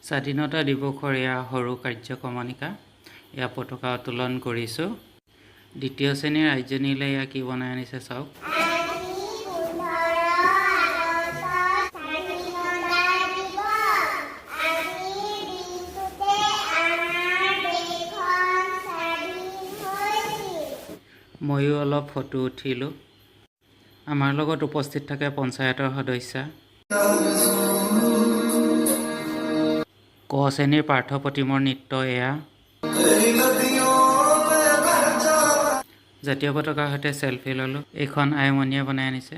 স্বাধীনতা দিৱসৰ এয়া সৰু কাৰ্যক্ৰমণিকা এয়া পতাকা উত্তোলন কৰিছোঁ। দ্বিতীয় শ্ৰেণীৰ ৰাইজনীলে এয়া কি বনাই আনিছে চাওক। ময়ো অলপ ফটো উঠিলোঁ। আমাৰ লগত উপস্থিত থাকে পঞ্চায়তৰ সদস্যা। ক শ্ৰেণীৰ পাৰ্থ প্ৰতিমৰ নৃত্য এয়া। জাতীয় পতাকাৰ সৈতে চেলফি ল'লোঁ। এইখন আইমণিয়ে বনাই আনিছে।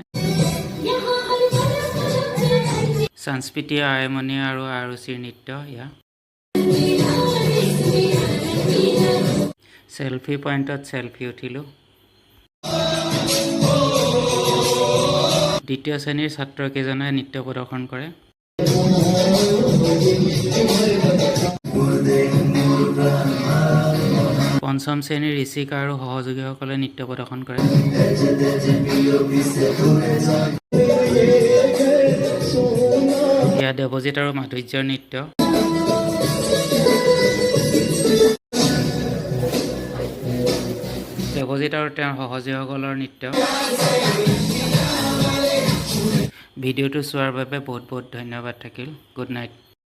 সাংস্কৃতিক আইমণি আৰু আৰুচিৰ নৃত্য এয়া। চেলফি পইণ্টত চেলফি উঠিলোঁ। দ্বিতীয় শ্ৰেণীৰ ছাত্ৰকেইজনে নৃত্য প্ৰদৰ্শন কৰে। পঞ্চম শ্ৰেণীৰ ঋষিকা আৰু সহযোগীসকলে নৃত্য প্ৰদৰ্শন কৰে। এয়া দেৱজিত আৰু মাধুৰ্যৰ নৃত্য। দেৱজিত আৰু তেওঁৰ সহযোগীসকলৰ নৃত্য। ভিডিঅ'টো চোৱাৰ বাবে বহুত বহুত ধন্যবাদ থাকিল। Good night.